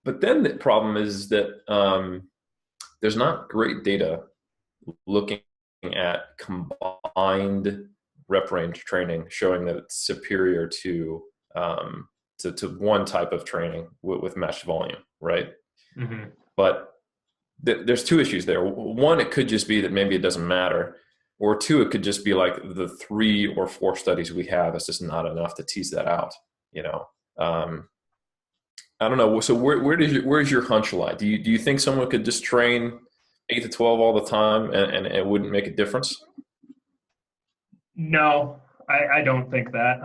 but then the problem is that there's not great data looking at combined rep range training showing that it's superior to one type of training with mesh volume, right? Hmm. But there's two issues there. One, it could just be that maybe it doesn't matter, or two, it could just be like the 3 or 4 studies we have is just not enough to tease that out. You know, I don't know. So where's your hunch lie? Do you think someone could just train 8 to 12 all the time and it wouldn't make a difference? No, I don't think that.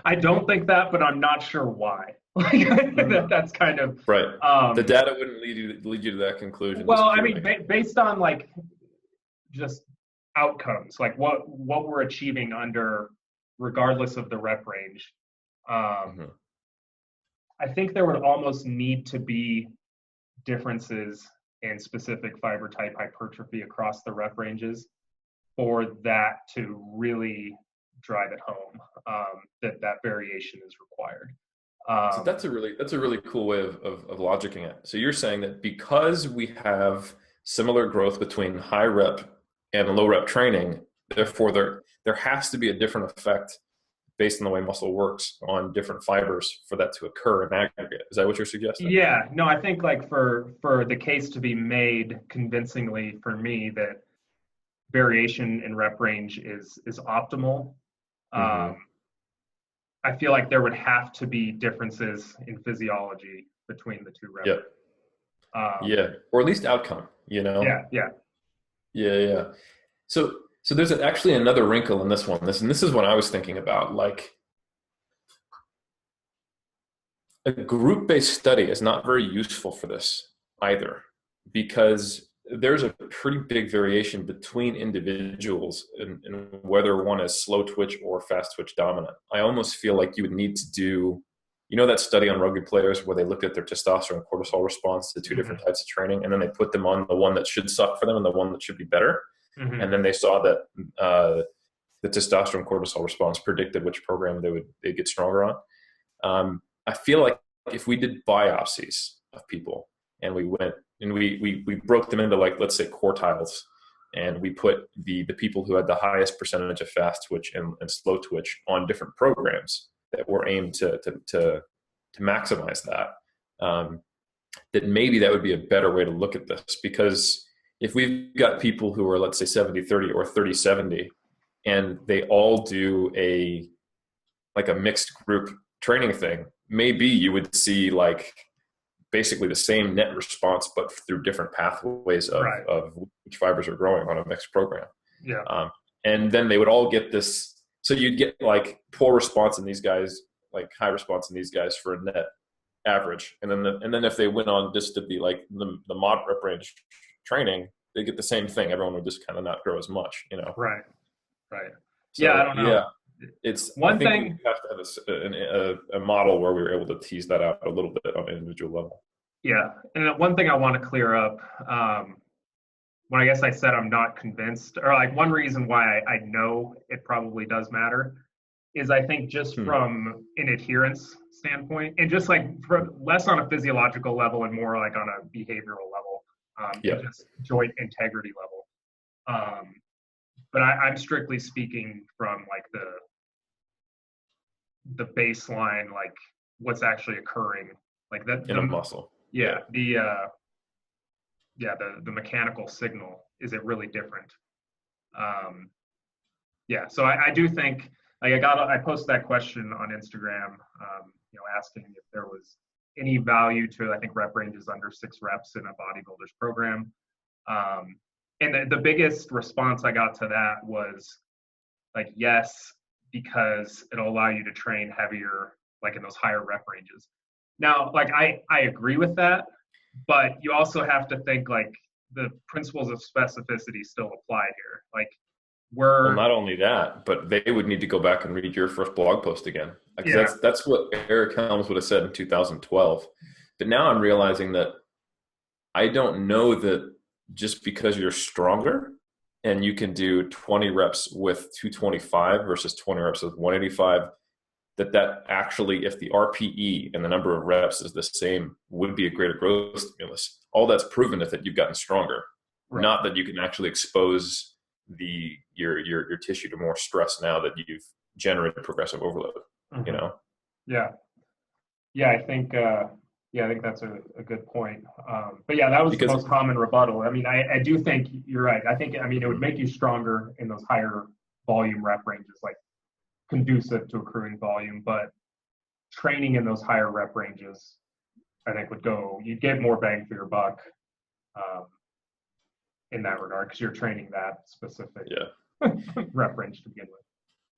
I don't think that, but I'm not sure why. Hmm. That's kind of Right. The um, data wouldn't lead you to that conclusion well, just I mean, purely. based on like just outcomes, like what we're achieving under, regardless of the rep range. Um, Hmm. I think there would almost need to be differences in specific fiber type hypertrophy across the rep ranges for that to really drive it home, that that variation is required. So Um, that's a really cool way of logicking it. So you're saying that because we have similar growth between high rep and low rep training, therefore there has to be a different effect based on the way muscle works on different fibers for that to occur in aggregate. Is that what you're suggesting? yeah, no, I think like for the case to be made convincingly for me that variation in rep range is optimal. Um, Hmm. I feel like there would have to be differences in physiology between the two rep Yeah. ranges. Um, Yeah. Or at least outcome, you know? yeah, yeah, Yeah, yeah. So there's actually another wrinkle in this one. This is what I was thinking about. Like a group-based study is not very useful for this either, because there's a pretty big variation between individuals in whether one is slow twitch or fast twitch dominant. I almost feel like you would need to do, that study on rugby players where they looked at their testosterone and cortisol response to two different hmm types of training, and then they put them on the one that should suck for them and the one that should be better. And hmm then they saw that the testosterone cortisol response predicted which program they'd get stronger on. I feel like if we did biopsies of people and we went and we broke them into, like, let's say quartiles, and we put the people who had the highest percentage of fast twitch and slow twitch on different programs that were aimed to maximize that, that maybe that would be a better way to look at this. Because if we've got people who are, let's say, 70-30 or 30-70, and they all do a mixed group training thing, maybe you would see like basically the same net response, but through different pathways right, of which fibers are growing on a mixed program. yeah, Um, and then they would all get this. So you'd get like poor response in these guys, like high response in these guys for a net average. And then if they went on just to be like the moderate range training, they get the same thing. Everyone would just kind of not grow as much. right, right. Yeah, I So don't know. yeah, I One think we thing, have to have a model where we were able to tease that out a little bit on an individual level. yeah, and one thing I want to clear up. When I guess I said I'm not convinced, or like one reason why I know it probably does matter is I think just Hmm. from an adherence standpoint, and just like less on a physiological level and more like on a behavioral level, and Yeah. just joint integrity level. But I'm strictly speaking from like the baseline, like what's actually occurring, like that In a muscle. yeah Yeah. the mechanical signal, is it really different? Um, yeah, so I do think like I posted that question on Instagram, asking if there was any value to, I think, rep ranges under 6 reps in a bodybuilder's program. Um, and the biggest response I got to that was like, yes, because it'll allow you to train heavier, like in those higher rep ranges. Now, like I agree with that, but you also have to think like the principles of specificity still apply here. Like Well, we're not only that, but they would need to go back and read your first blog post again, because yeah, that's what Eric Helms would have said in 2012. But now I'm realizing that I don't know that just because you're stronger and you can do 20 reps with 225 versus 20 reps with 185, that actually, if the RPE and the number of reps is the same, would be a greater growth stimulus. All that's proven is that you've gotten stronger, Right. not that you can actually expose your tissue to more stress now that you've generated progressive overload. Mm-hmm. You know? Yeah. Yeah, I think that's a good point. But yeah, that was the most common rebuttal. I mean, I do think you're right. I mean, it would make you stronger in those higher volume rep ranges, like conducive to accruing volume, but training in those higher rep ranges, I think you'd get more bang for your buck in that regard, because you're training that specific rep range to begin with.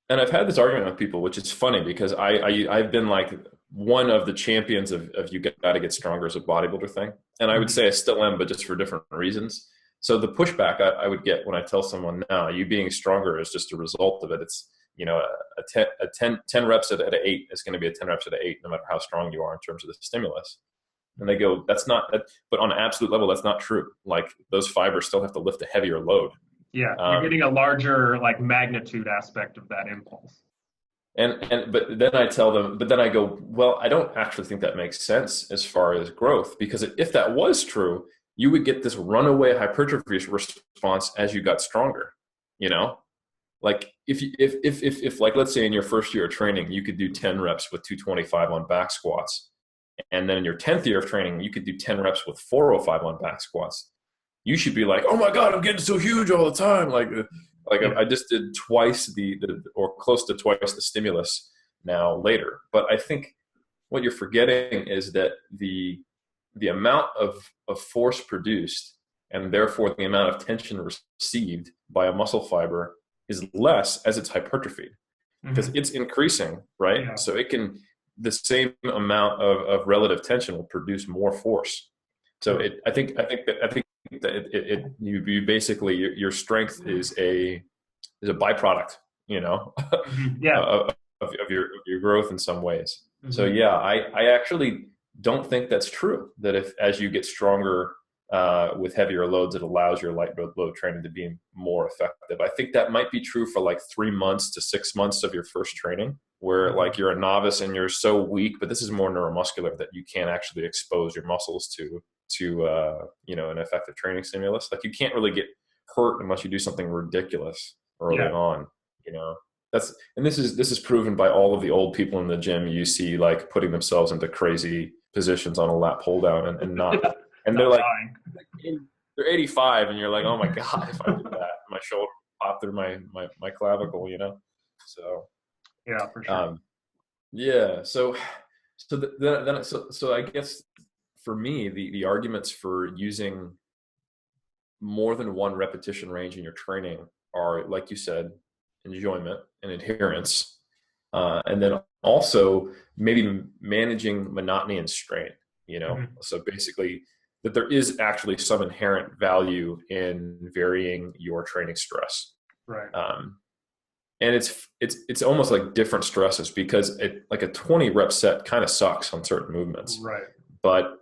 And I've had this argument with people, which is funny because I've been like one of the champions of you got to get stronger as a bodybuilder thing. And I would say I still am, but just for different reasons. So the pushback I would get when I tell someone, no, you being stronger is just a result of it. It's, you know, a 10 reps at an 8 is going to be a 10 reps at an 8, no matter how strong you are in terms of the stimulus. And they go, that's not, but on an absolute level, that's not true. Like those fibers still have to lift a heavier load. Yeah, you're getting a larger like magnitude aspect of that impulse. But then I tell them, but then I go, well, I don't actually think that makes sense as far as growth, because if that was true, you would get this runaway hypertrophy response as you got stronger. You know, like if like, let's say in your first year of training, you could do 10 reps with 225 on back squats. And then in your 10th year of training, you could do 10 reps with 405 on back squats. You should be like, oh my God, I'm getting so huge all the time. Like I just did twice or close to twice the stimulus now later. But I think what you're forgetting is that the amount of force produced, and therefore the amount of tension received by a muscle fiber, is less as it's hypertrophied, because it's increasing, right? Yeah. So the same amount of relative tension will produce more force. So I think that you basically, your strength is a byproduct, you know, of your growth in some ways. Mm-hmm. So yeah, I actually don't think that's true. That as you get stronger with heavier loads, it allows your light load training to be more effective. I think that might be true for like 3 months to 6 months of your first training, where like you're a novice and you're so weak, but this is more neuromuscular, that you can't actually expose your muscles to an effective training stimulus. Like you can't really get hurt unless you do something ridiculous early on, you know. This is proven by all of the old people in the gym you see, like putting themselves into crazy positions on a lat pull down and not and they're like they're 85 and you're like, oh my God, if I did that, my shoulder popped through my clavicle, you know. So yeah, for sure. So I guess for me, the arguments for using more than one repetition range in your training are, like you said, enjoyment and adherence, and then also maybe managing monotony and strain, you know. Mm-hmm. So basically that there is actually some inherent value in varying your training stress. Right. And it's almost like different stresses, because like a 20 rep set kind of sucks on certain movements. Right. But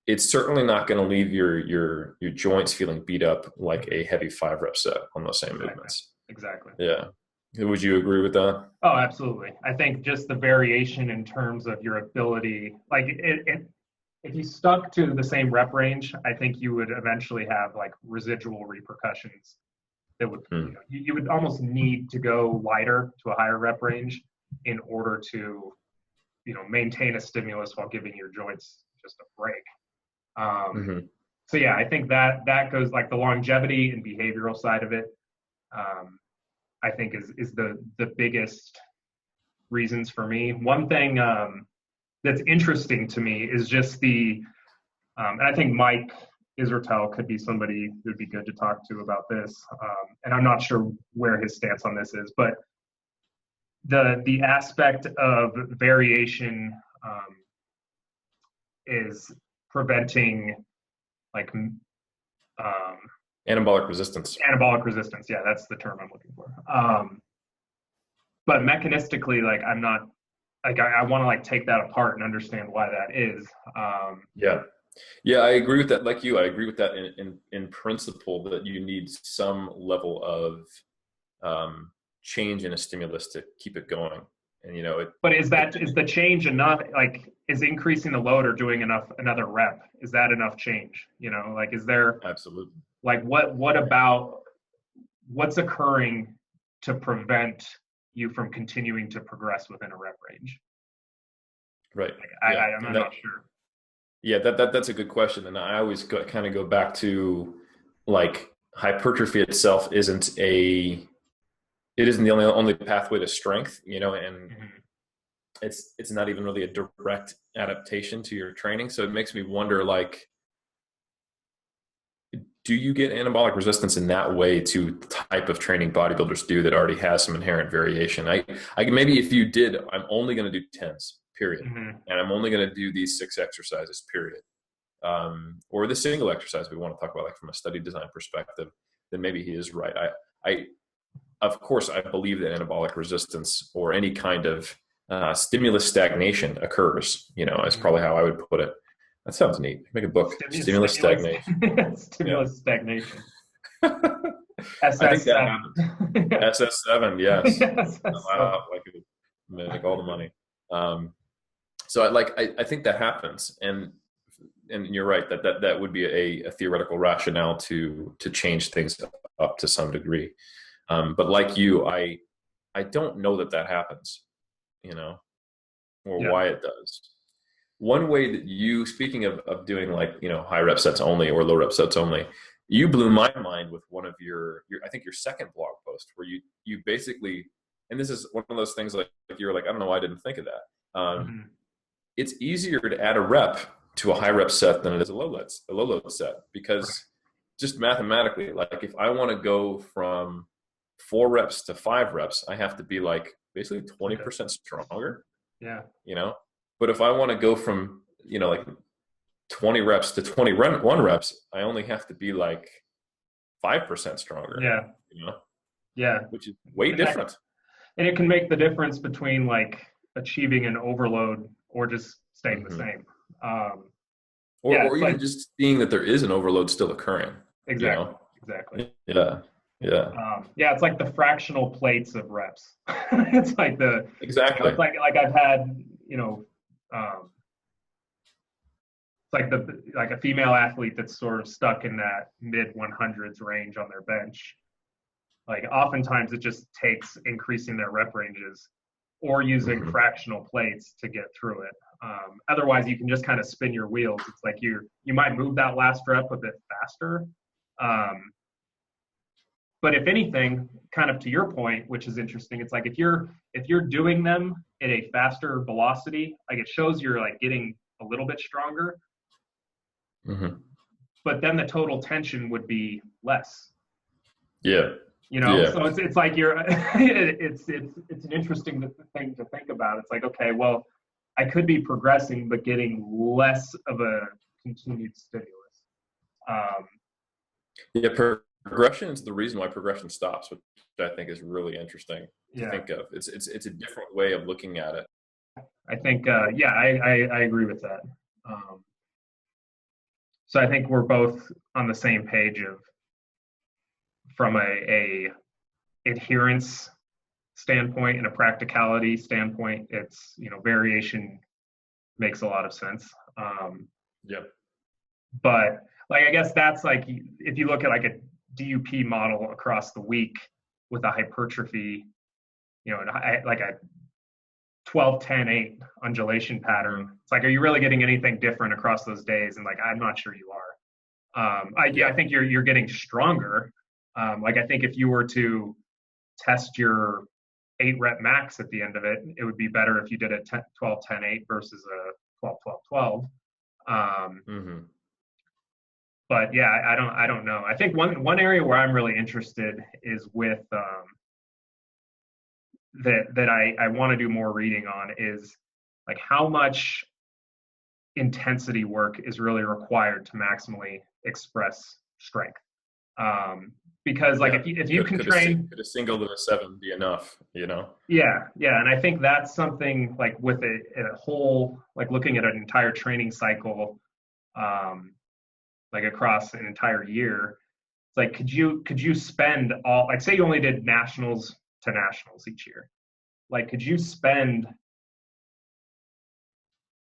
it's certainly not going to leave your joints feeling beat up like a heavy 5 rep set on those same movements. Exactly. Yeah. Would you agree with that? Oh, absolutely. I think just the variation in terms of your ability, like if you stuck to the same rep range, I think you would eventually have like residual repercussions that would, you would almost need to go lighter to a higher rep range in order to, maintain a stimulus while giving your joints just a break. So yeah, I think that goes, like the longevity and behavioral side of it, I think is the biggest reasons for me. One thing that's interesting to me is just and I think Mike Israetel could be somebody who'd be good to talk to about this. And I'm not sure where his stance on this is, but the aspect of variation is preventing like anabolic resistance. Anabolic resistance, yeah, that's the term I'm looking for. But mechanistically, like I'm not like I want to like take that apart and understand why that is. Yeah, I agree with that. Like you, I agree with that in principle, that you need some level of change in a stimulus to keep it going. And, you know, But is the change enough? Like, is increasing the load or doing another rep? Is that enough change? You know, like, is there absolutely. like what about what's occurring to prevent you from continuing to progress within a rep range? Right. Like, Yeah. I'm And not sure. yeah, that's a good question. And I always kind of go back to, like, hypertrophy itself it isn't the only pathway to strength, you know, and Mm-hmm. it's not even really a direct adaptation to your training. So it makes me wonder, like, do you get anabolic resistance in that way to the type of training bodybuilders do that already has some inherent variation? I maybe if you did, I'm only going to do tens, period, Mm-hmm. and I'm only going to do these 6 exercises, period, or the single exercise we want to talk about, like from a study design perspective. Then maybe he is right. I of course I believe that anabolic resistance or any kind of stimulus stagnation occurs. You know, is Mm-hmm. probably how I would put it. That sounds neat. Make a book, stimulus Stimulus, stagnation. Yeah. stimulus stagnation. I think that SS7. happens. SS7, yes. SS7. Wow, I could make all the money. Um, so I think that happens, and you're right that would be a theoretical rationale to change things up to some degree. But like you, I don't know that happens, you know, or Yeah. why it does. One way that speaking of doing, like, you know, high rep sets only or low rep sets only, you blew my mind with one of your I think your second blog post where you basically, and this is one of those things, like you're like, I don't know why I didn't think of that. Mm-hmm. It's easier to add a rep to a high rep set than it is a low load set, Right. because just mathematically, like if I want to go from 4 reps to 5 reps, I have to be like basically Okay. 20% stronger, Yeah. you know. But if I want to go from, you know, like 20 reps to 21 reps, I only have to be like 5% stronger, Yeah. you know, Yeah. which is way And that, different. and it can make the difference between like achieving an overload or just staying the Hmm. same. Um, or yeah, or it's even like just seeing that there is an overload still occurring, you exactly, know. exactly. Yeah, yeah, Yeah, it's like the fractional plates of reps. It's like exactly. it's like I've had, um, it's like like a female athlete that's sort of stuck in that mid 100s range on their bench. Like oftentimes it just takes increasing their rep ranges or using Hmm. fractional plates to get through it. Otherwise, you can just kind of spin your wheels. It's like you might move that last rep a bit faster. Um, but if anything, kind of to your point, which is interesting, it's like if you're doing them at a faster velocity, like it shows you're like getting a little bit stronger, Hmm. but then the total tension would be less. Yeah, yeah. So it's like you're it's an interesting thing to think about. It's like, okay, well, I could be progressing but getting less of a continued stimulus. um, Yeah, progression is the reason why progression stops, which I think is really interesting to yeah, think of. It's a different way of looking at it. I think yeah, I agree with that. um, so I think we're both on the same page of from a adherence standpoint and a practicality standpoint. It's variation makes a lot of sense. Yep. But like, I guess that's like, if you look at like a DUP model across the week with a hypertrophy, like a 12-10-8 undulation Mm-hmm. pattern, it's like, are you really getting anything different across those days? And like, I'm not sure you are. I Yeah. think you're getting stronger. Like, I think if you were to test your 8 rep max at the end of it, it would be better if you did a 12-10-8 versus a 12-12-12. Hmm. But yeah, I don't know. I think one area where I'm really interested is with that I want to do more reading on is like how much intensity work is really required to maximally express strength. Because like Yeah. if you Could can could a si- train, could a single to a seven be enough? You know. yeah, and I think that's something like with a whole, like looking at an entire training cycle, um, like across an entire year. It's like, could you spend all, like, say you only did nationals to nationals each year, like, could you spend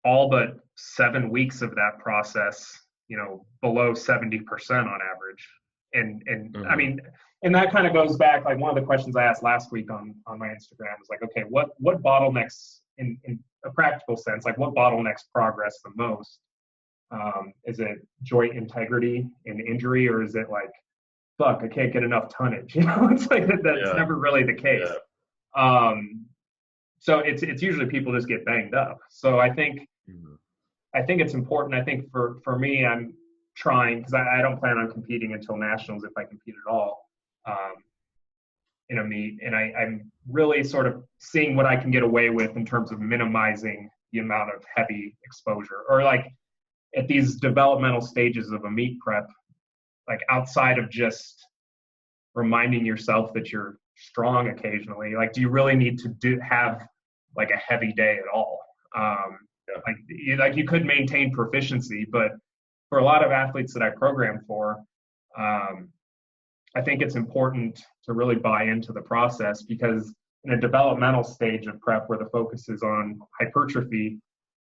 all but 7 weeks of that process, below 70% on average? And I Mm-hmm. mean, and that kind of goes back, like one of the questions I asked last week on my Instagram was like, okay, what bottlenecks in a practical sense, like what bottlenecks progress the most? Is it joint integrity and injury, or is it like, fuck, I can't get enough tonnage? It's like that's Yeah. never really the case. Yeah. So it's usually people just get banged up. So Mm-hmm. I think it's important. I think for me, I'm trying, because I don't plan on competing until nationals if I compete at all, um, in a meet, and I'm really sort of seeing what I can get away with in terms of minimizing the amount of heavy exposure, or like at these developmental stages of a meet prep, like outside of just reminding yourself that you're strong occasionally, like do you really need to have like a heavy day at all? Yeah. Like you could maintain proficiency, but for a lot of athletes that I program for, um, I think it's important to really buy into the process, because in a developmental stage of prep where the focus is on hypertrophy,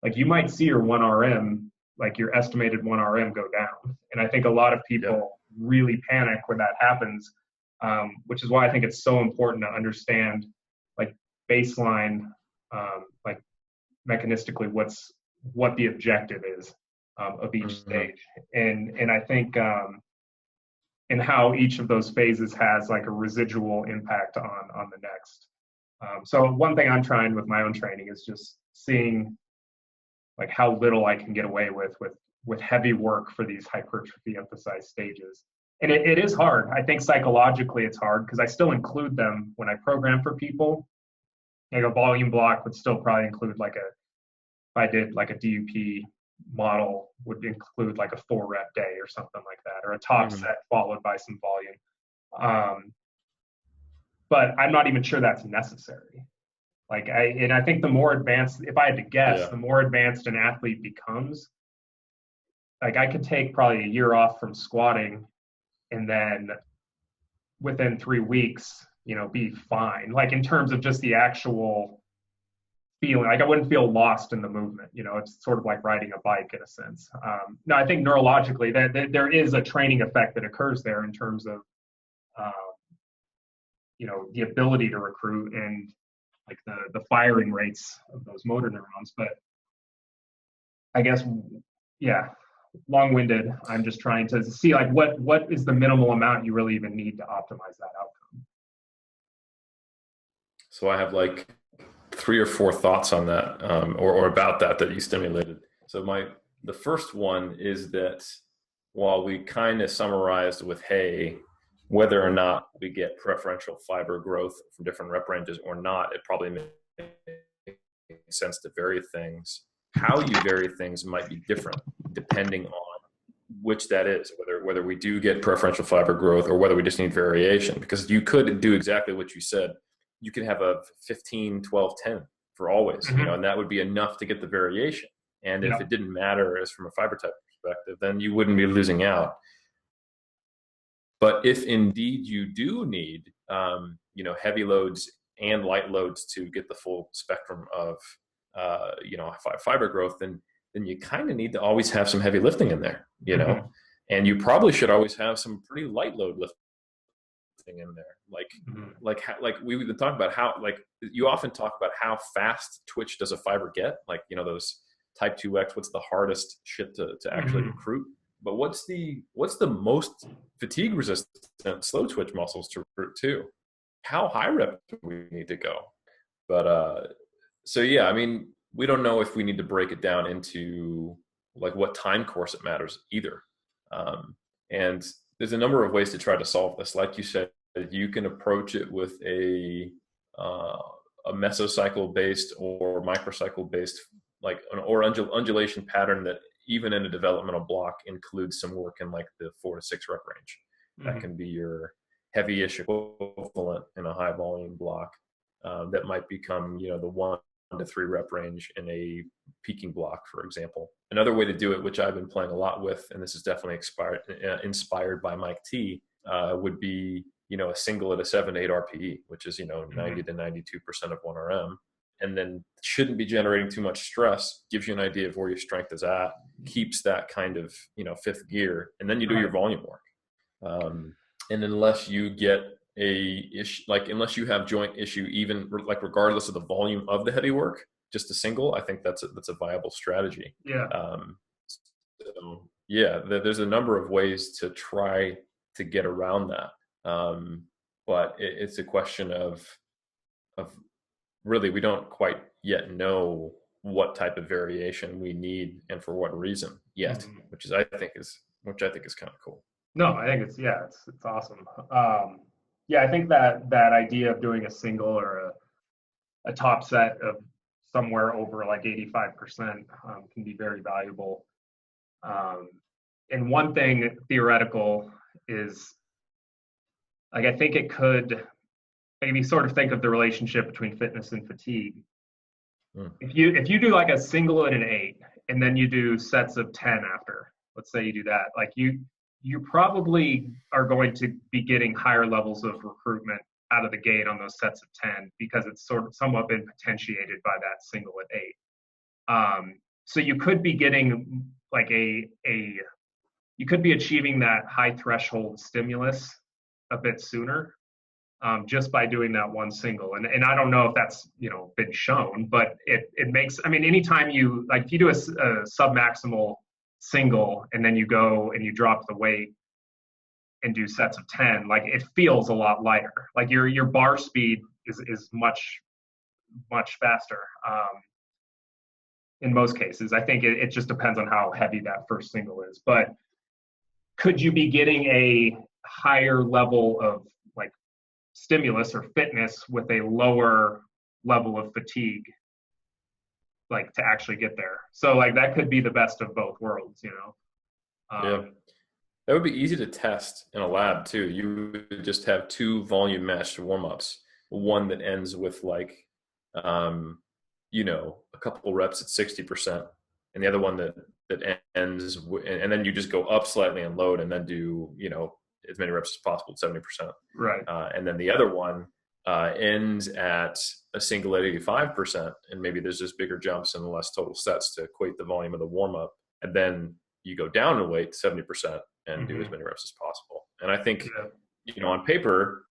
like you might see your 1RM, like your estimated 1RM go down. And I think a lot of Yep. people really panic when that happens, which is why I think it's so important to understand like baseline, like mechanistically what the objective is, of each Mm-hmm. stage. And I think, and how each of those phases has like a residual impact on the next. So one thing I'm trying with my own training is just seeing like how little I can get away with heavy work for these hypertrophy emphasized stages. And it is hard. I think psychologically it's hard because I still include them when I program for people. Like a volume block would still probably include like if I did like a DUP model would include like a 4 rep day or something like that, or a top Mm-hmm. set followed by some volume. But I'm not even sure that's necessary. And I think the more advanced, if I had to guess, Yeah. the more advanced an athlete becomes, like I could take probably a year off from squatting and then within 3 weeks, be fine. Like in terms of just the actual feeling, like I wouldn't feel lost in the movement. It's sort of like riding a bike in a sense. No, I think neurologically that there is a training effect that occurs there in terms of, um, the ability to recruit and like the firing rates of those motor neurons. But I guess, yeah, long-winded. I'm just trying to see like what is the minimal amount you really even need to optimize that outcome. So I have like three or four thoughts on that, or about that you stimulated. So the first one is that while we kind of summarized with, hey, whether or not we get preferential fiber growth from different rep ranges or not, it probably makes sense to vary things. How you vary things might be different depending on which that is, whether we do get preferential fiber growth or whether we just need variation. Because you could do exactly what you said. You could have a 15, 12, 10 for always, Mm-hmm. and that would be enough to get the variation. And if Yeah. it didn't matter as from a fiber type perspective, then you wouldn't be losing out. But if indeed you do need, heavy loads and light loads to get the full spectrum of, fiber growth, then you kind of need to always have some heavy lifting in there, Mm-hmm. and you probably should always have some pretty light load lifting in there. Mm-hmm. Like we've been talking about how, like you often talk about how fast twitch does a fiber get, like, those type 2X, what's the hardest shit to actually Mm-hmm. recruit. But what's the most fatigue resistant slow twitch muscles to recruit too? How high rep do we need to go? But so yeah, I mean, we don't know if we need to break it down into like what time course it matters either. And there's a number of ways to try to solve this. Like you said, you can approach it with uh, a mesocycle based or microcycle based, like or undulation pattern that even in a developmental block includes some work in like the 4 to 6 rep range. That Mm-hmm. can be your heavy-ish equivalent in a high volume block. That might become, the 1 to 3 rep range in a peaking block, for example. Another way to do it, which I've been playing a lot with, and this is definitely inspired by Mike T, would be, a single at a 7 to 8 RPE, which is, 90 to 92% of 1 RM, and then shouldn't be generating too much stress, gives you an idea of where your strength is at, keeps that kind of, fifth gear, and then you do your volume work. And unless you get a issue, like unless you have joint issue, even like regardless of the volume of the heavy work, just a single, I think that's a viable strategy. Yeah. So yeah, there's a number of ways to try to get around that. But it's a question of really, we don't quite yet know what type of variation we need and for what reason yet, which I think is kind of cool. No, I think it's awesome. I think that idea of doing a single or a top set of somewhere over like 85% can be very valuable. And one thing theoretical is, like, I think it could maybe sort of think of the relationship between fitness and fatigue. If you do like a single and an 8, and then you do sets of 10 after, let's say you do that, like you probably are going to be getting higher levels of recruitment out of the gate on those sets of 10 because it's sort of somewhat been potentiated by that single at 8. So you could be getting like you could be achieving that high threshold stimulus a bit sooner, just by doing that one single. And I don't know if that's, been shown, but it makes, I mean, anytime if you do a submaximal single and then you go and you drop the weight and do sets of 10, like it feels a lot lighter. Like your bar speed is much, much faster. In most cases, I think it just depends on how heavy that first single is, but could you be getting a higher level of like stimulus or fitness with a lower level of fatigue, like to actually get there? So like that could be the best of both worlds, Yeah, that would be easy to test in a lab too. You would just have 2 volume matched warm-ups, one that ends with like a couple reps at 60%, and the other one that ends and then you just go up slightly and load, and then do as many reps as possible at 70%. Right. And then the other one ends at a single at 85%, and maybe there's just bigger jumps and less total sets to equate the volume of the warm up, and then you go down in weight 70% and do as many reps as possible. And I think on paper,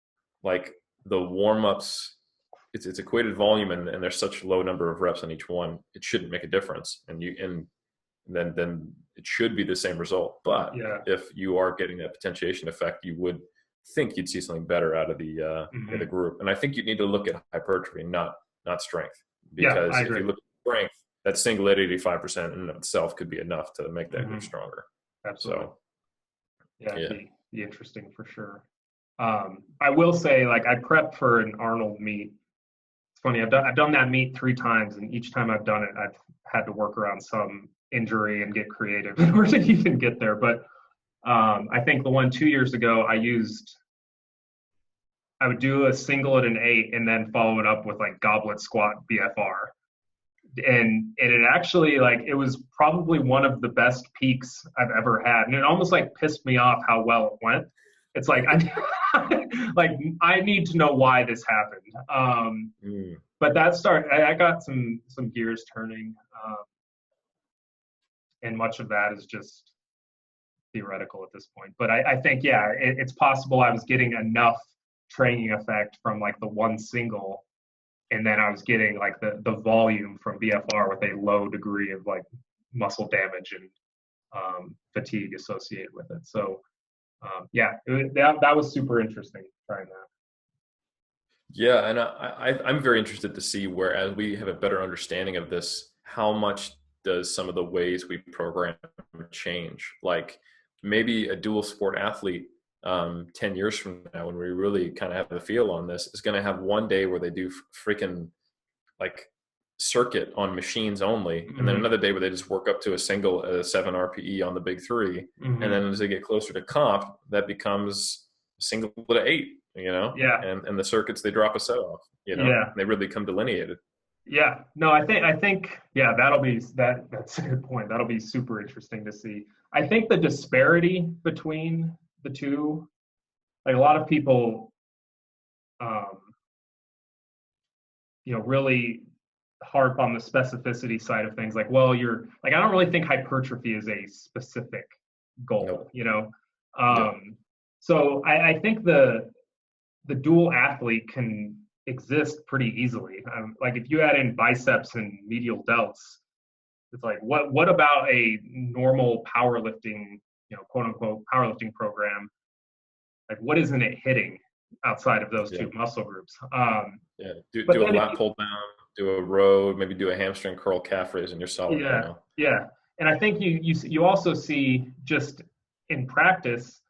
like the warm ups, it's equated volume, and there's such a low number of reps on each one, it shouldn't make a difference, and then it should be the same result. But if you are getting that potentiation effect, you would think you'd see something better out of the group. And I think you need to look at hypertrophy, not strength, because if you look at strength, that single at 85% in and of itself could be enough to make that group stronger. Absolutely. So, it'd be interesting for sure. I will say, like, I prepped for an Arnold meet. It's funny, I've done that meet 3 times, and each time I've done it, I've had to work around some injury and get creative in order to even get there. But I think the one 2 years ago, I would do a single at an 8 and then follow it up with like goblet squat BFR. And it actually, like, it was probably one of the best peaks I've ever had. And it almost like pissed me off how well it went. It's like, I need to know why this happened. But I got some gears turning. And much of that is just theoretical at this point. But I think, it's possible I was getting enough training effect from like the one single, and then I was getting like the volume from BFR with a low degree of like muscle damage and fatigue associated with it. So that was super interesting trying that. Yeah, and I'm very interested to see where, as we have a better understanding of this, how much does some of the ways we program change? Like maybe a dual sport athlete 10 years from now, when we really kind of have a feel on this, is going to have one day where they do freaking like circuit on machines only, and then another day where they just work up to a single at a 7 RPE on the big 3, and then as they get closer to comp, that becomes a single at 8, and the circuits, they drop a set off, they really become delineated. Yeah, no, I think that's a good point. That'll be super interesting to see. I think the disparity between the two, like a lot of people um, really harp on the specificity side of things. Like, well, you're like, I don't really think hypertrophy is a specific goal, Nope. Yep. So I think the dual athlete can exist pretty easily. Like if you add in biceps and medial delts, it's like what about a normal powerlifting, quote unquote powerlifting program? Like what isn't it hitting outside of those Yeah. two muscle groups? Yeah. But Do a then if lat pull down, do a row, maybe do a hamstring curl, calf raise, and you're solid. You yeah, know. yeah, and I think you also see just in practice,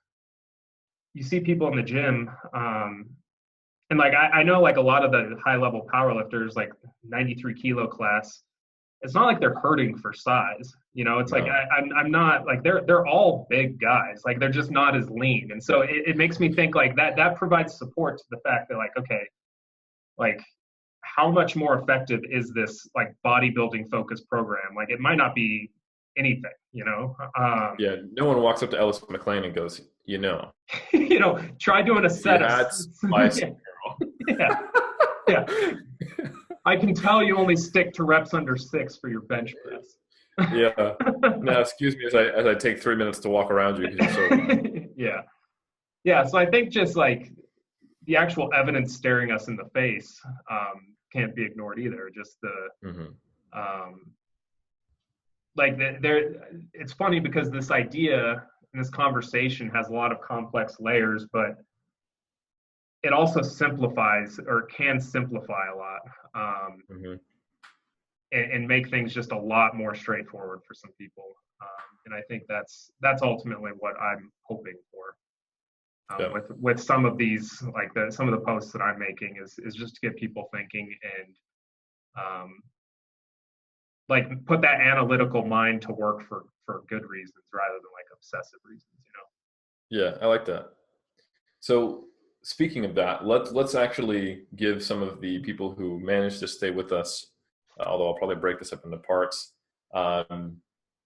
you see people in the gym, and like I know like a lot of the high level power lifters, like 93 kilo class, it's not like they're hurting for size. It's like No. I'm not like they're all big guys. Like they're just not as lean. And so it makes me think like that provides support to the fact that like, okay, like how much more effective is this like bodybuilding focused program? Like it might not be anything. Yeah. No one walks up to Ellis McLean and goes, Try doing a if you set of had bicep yeah, yeah. I can tell you only stick to reps under 6 for your bench press. Yeah. Now, excuse me as I take 3 minutes to walk around you because you're so. Yeah. Yeah. So I think just like the actual evidence staring us in the face can't be ignored either. Just um, like it's funny because this idea and this conversation has a lot of complex layers, but it also simplifies or can simplify a lot. Mhm. And make things just a lot more straightforward for some people. And I think that's ultimately what I'm hoping for Yeah. with some of these, like some of the posts that I'm making is just to get people thinking and like put that analytical mind to work for good reasons rather than like obsessive reasons. Yeah. I like that. So speaking of that, let's actually give some of the people who managed to stay with us, although I'll probably break this up into parts, um,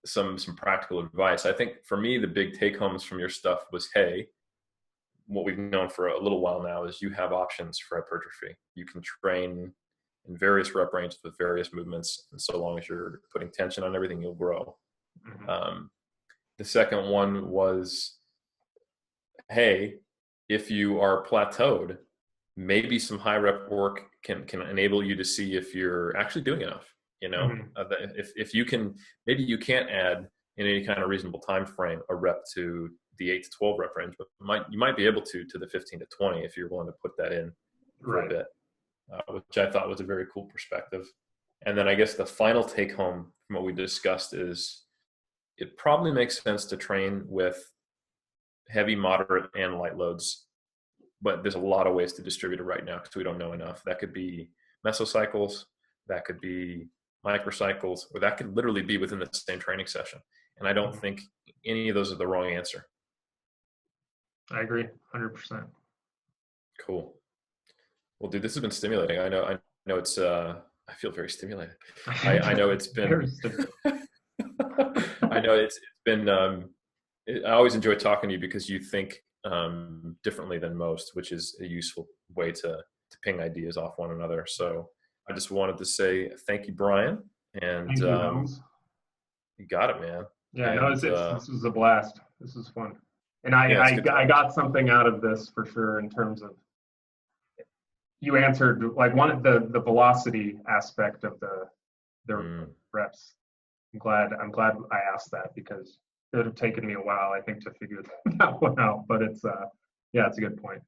some practical advice. I think for me, the big take homes from your stuff was, hey, what we've known for a little while now is you have options for hypertrophy. You can train in various rep ranges with various movements, and so long as you're putting tension on everything, you'll grow. Mm-hmm. Um, the second one was, hey, if you are plateaued, maybe some high rep work can enable you to see if you're actually doing enough. Mm-hmm. If you can, maybe you can't add in any kind of reasonable time frame a rep to the 8 to 12 rep range, but you might be able to the 15 to 20 if you're willing to put that in for a Right. bit, which I thought was a very cool perspective. And then I guess the final take home from what we discussed is it probably makes sense to train with heavy, moderate, and light loads, but there's a lot of ways to distribute it right now because we don't know enough. That could be mesocycles, that could be microcycles, or that could literally be within the same training session. And I don't Mm-hmm. think any of those are the wrong answer. I agree, 100%. Cool. Well, dude, this has been stimulating. I know it's. I feel very stimulated. I know it's been. Very stimulating. I know it's been. I always enjoy talking to you because you think differently than most, which is a useful way to ping ideas off one another. So I just wanted to say thank you, Brian, and Thank you, Helms. you got it, man. Yeah, no, And this was a blast. This was fun, and yeah, it's good I talking. got something out of this for sure in terms of you answered like one of the velocity aspect of the Mm. reps. I'm glad I asked that because it would have taken me a while I think to figure that one out. But it's yeah, it's a good point.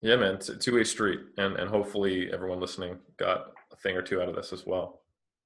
Yeah, man, it's a two-way street, and hopefully everyone listening got a thing or two out of this as well.